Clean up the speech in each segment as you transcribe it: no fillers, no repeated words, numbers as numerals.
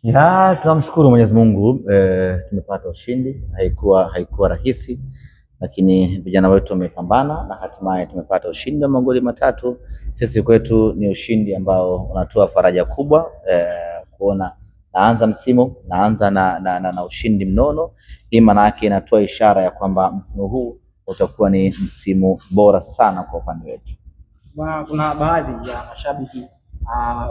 Ya, tunamshukuru Mwenyezi Mungu, tumepata ushindi. Haikuwa rahisi, lakini vijana wetu wamepambana na hatimaye tumepata ushindi wa magoli matatu. Sisi kwetu ni ushindi ambao unatoa faraja kubwa, kuona naanza msimu na ushindi mnono. Hii maana yake inatoa ishara ya kwamba msimu huu utakuwa ni msimu bora sana kwa upande wetu. Kuna baadhi ya mashabiki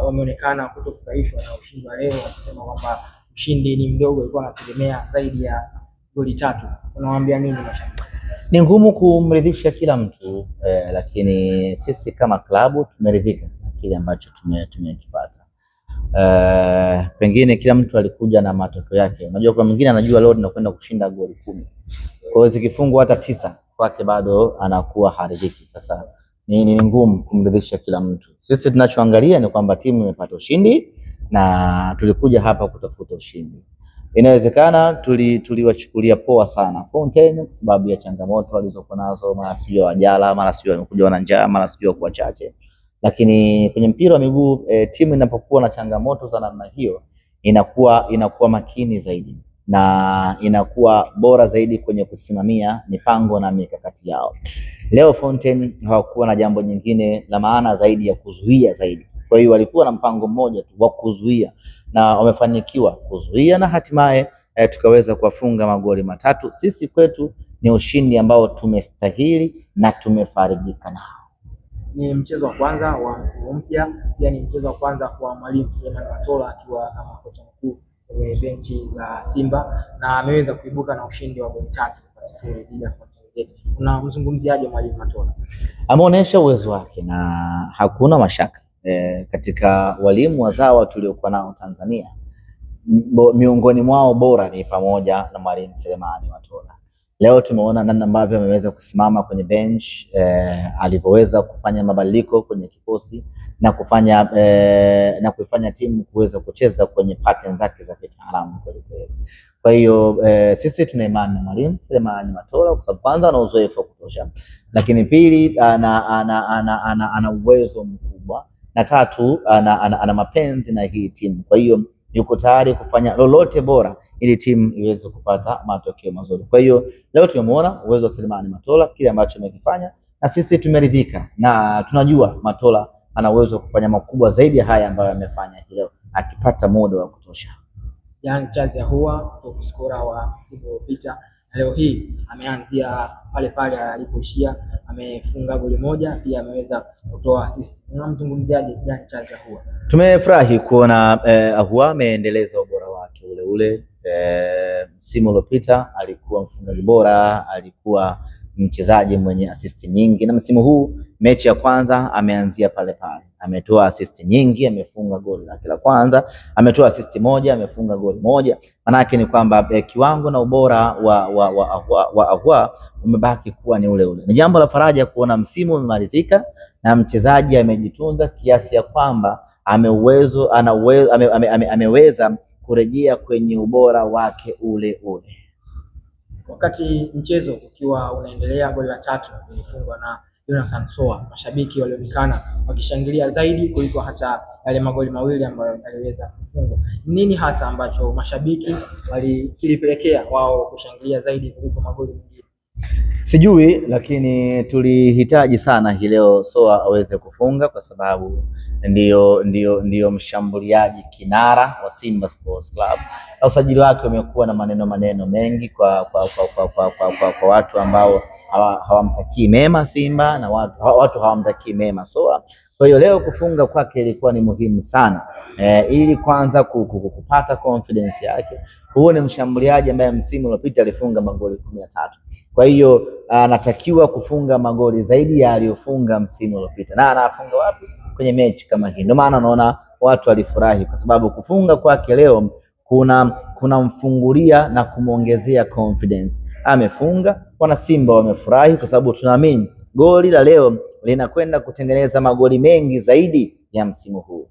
wameonekana kutofurahishwa na ushindi wa leo, wakisema kwamba ushindi ni mdogo, alikuwa anategemea zaidi ya goli 3. Unawaambia nini mashabiki? Ni ngumu kumridhisha kila mtu, lakini sisi kama klabu tumeridhika na kile ambacho tumekipata. Pengine kila mtu alikuja na matokeo yake. Unajua kwa mwingine anajua leo tunakwenda kushinda goli 10. Kwa hiyo zikifungwa hata 9 kwake bado anakuwa haridhiki. Sasa ni ngumu kumridhisha kila mtu. Sisi tunachoangalia ni kwamba timu imepata ushindi na tulikuja hapa kutafuta ushindi. Inawezekana tuliwachukulia poa sana Fountain kwa sababu ya changamoto walizokuwa nazo, mara sio wajala, mara sio wamekuja wana njaa, mara sio kwa chache. Lakini kwenye mpira wa miguu timu inapokuwa na changamoto za namna hiyo inakuwa makini zaidi na inakuwa bora zaidi kwenye kusimamia mipango na mikakati yao. Leo Fountain hawakuwa na jambo nyingine la maana zaidi ya kuzuia zaidi. Kwa hiyo walikuwa na mpango mmoja tu wa kuzuia na wamefanikiwa kuzuia na hatimaye tukaweza kuwafunga magoli matatu. Sisi kwetu ni ushindi ambao tumestahili na tumefarijika nao. Ni mchezo wa kwanza wa msimu mpya, pia ni mchezo wa kwanza kwa Mwalimu Suleiman Matola akiwa kama kocha mkuu kwenye benchi la Simba, na ameweza kuibuka na ushindi wa goli 3-0 dhidi ya Fountain. Unamzungumziaje Mwalimu Matola? Ameonyesha uwezo wake na hakuna mashaka katika walimu wazawa tuliokuwa nao Tanzania, miongoni mwao bora ni pamoja na Mwalimu Suleiman Matola. Leo tumeona namna ambavyo ameweza kusimama kwenye bench, alivyoweza kufanya mabadiliko kwenye kikosi na kuifanya timu kuweza kucheza kwenye pattern zake za kitaalamu kweli kweli. Kwa hiyo sisi tuna imani na Mwalimu Suleiman Matola kwa sababu kwanza ana uzoefu wa kutosha, lakini pili ana uwezo mkubwa, na tatu ana mapenzi na hii timu. Kwa hiyo yuko tayari kufanya lolote bora ili timu iweze kupata matokeo mazuri. Kwa hiyo leo tumemwona uwezo wa Suleiman Matola, kile ambacho amekifanya, na sisi tumeridhika na tunajua Matola ana uwezo wa kufanya makubwa zaidi ya haya ambayo amefanya leo akipata muda wa kutosha. Jean Charles Ahoua, top scorer wa msimu uliopita, leo hii ameanzia pale pale alipoishia, amefunga goli 1, pia ameweza kutoa assist. Unamzungumziaje Jean Charles Ahoua? Tumefurahi kuona Ahoua ameendeleza ubora wake ule. Msimu uliopita alikuwa mfungaji bora, alikuwa mchezaji mwenye assist nyingi, na msimu huu mechi ya kwanza ameanzia pale pale, ametoa assist nyingi, amefunga goli lake la kwanza, ametoa assist 1, amefunga goli 1. Maana yake ni kwamba kiwango na ubora wa Ahoua umebaki kuwa ni ule. Ni jambo la faraja kuona msimu umemalizika na mchezaji amejitunza kiasi ya kwamba ameweza kurejea kwenye ubora wake ule. Wakati mchezo ukiwa unaendelea, goli la 3 lilifungwa na Jonathan Soa. Mashabiki walionekana wakishangilia zaidi kuliko hata yale magoli 2 ambayo aliweza kufungwa. Nini hasa ambacho mashabiki kilipelekea wao kushangilia zaidi kuliko magoli mengine? Sijui, lakini tulihitaji sana hii leo Soa aweze kufunga kwa sababu ndio mshambuliaji kinara wa Simba Sports Club. Na usajili wake umekuwa na maneno mengi kwa watu ambao hawamtakii mema Simba na watu hawamtakii mema Soa. Kwa hiyo leo kufunga kwake ilikuwa ni muhimu sana, ili kwanza kupata confidence yake. Huo ni mshambuliaji ambaye msimu uliopita alifunga magoli 13. Kwa hiyo anatakiwa kufunga magoli zaidi ya aliyofunga msimu uliopita. Na anafunga wapi? Kwenye mechi kama hii. Ndio maana unaona watu walifurahi kwa sababu kufunga kwake leo kuna mfungulia na kumuongezea confidence. Amefunga, wana Simba wamefurahi kwa sababu tunaamini goli la leo linakwenda kutengeneza magoli mengi zaidi ya msimu huu.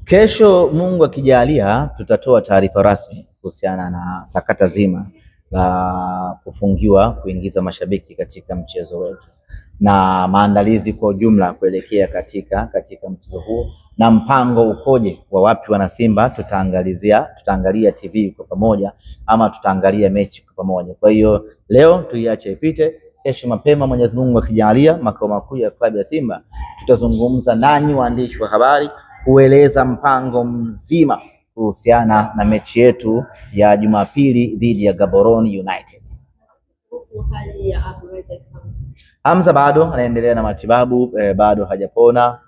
Kesho Mungu akijalia, tutatoa taarifa rasmi kuhusiana na sakata zima la kufungiwa kuingiza mashabiki katika mchezo wetu na maandalizi kwa ujumla kuelekea katika mchezo huu, na mpango ukoje wa wapi wana Simba tutaangalia TV kwa pamoja ama tutaangalia mechi kwa pamoja. Kwa hiyo leo tuiache ipite, kesho mapema Mwenyezi Mungu akijalia, makao makuu ya klabu ya Simba tutazungumza nanyi waandishi wa habari kueleza mpango mzima kuhusiana na mechi yetu ya Jumapili dhidi ya Gaborone United. Hamza bado anaendelea na matibabu, bado hajapona,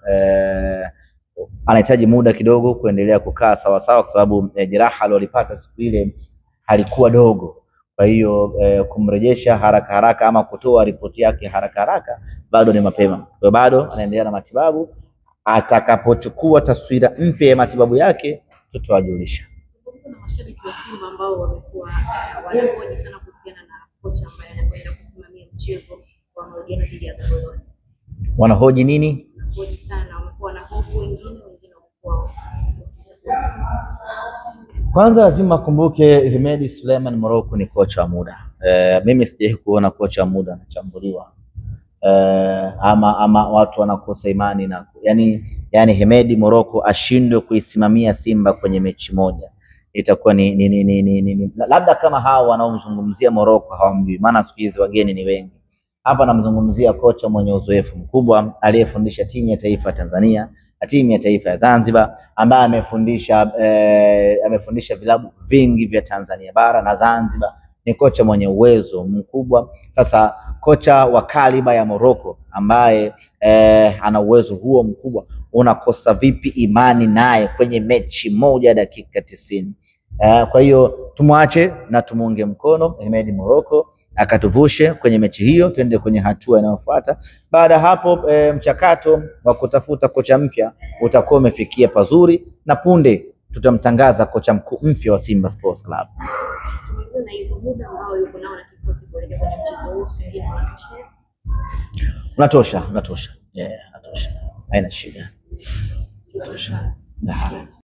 anahitaji muda kidogo kuendelea kukaa sawa sawa, kwa sababu jeraha alilopata siku ile halikuwa dogo. Kwa hiyo kumrejesha haraka ama kutoa ripoti yake haraka bado ni mapema. Kwa hiyo bado anaendelea na matibabu, atakapochukua taswira mpya ya matibabu yake tutawajulisha. Kuna mashabiki wa Simba ambao wamekuwa wanahoji sana kuhusiana na kocha ambaye anakwenda kusimamia mchezo wa marudiano dhidi ya Gaborone. Wanahoji nini? Wanahoji sana, wamekuwa na hofu, wengine wamekuwa. Kwanza lazima kumbuke Hemedi Suleiman Morocco ni kocha wa muda. Mimi sijawahi kuona kocha wa muda anachambuliwa. Ama watu wanakosa imani na yani Hemedi Morocco ashindwe kuisimamia Simba kwenye mechi moja, itakuwa ni labda kama hao wanaomzungumzia Morocco hawamjui, maana siku hizi wageni ni wengi. Hapa namzungumzia kocha mwenye uzoefu mkubwa aliyefundisha timu ya taifa ya Tanzania na timu ya taifa ya Zanzibar, ambaye amefundisha vilabu vingi vya Tanzania bara na Zanzibar. Ni kocha mwenye uwezo mkubwa. Sasa kocha wa kaliba ya Morocco ambaye ana uwezo huo mkubwa, unakosa vipi imani naye kwenye mechi moja dakika 90? Kwa hiyo tumwache na tumuunge mkono Hemedi Morocco akatuvushe kwenye mechi hiyo, tuende kwenye hatua inayofuata. Baada hapo mchakato wa kutafuta kocha mpya utakuwa umefikia pazuri, na punde tutamtangaza kocha mkuu mpya wa Simba Sports Club. Na hiyo muda ambao yuko nao na kikosi kuelekea kwenye mchezo huu pengine unatosha. Unatosha. Haina shida. Unatosha.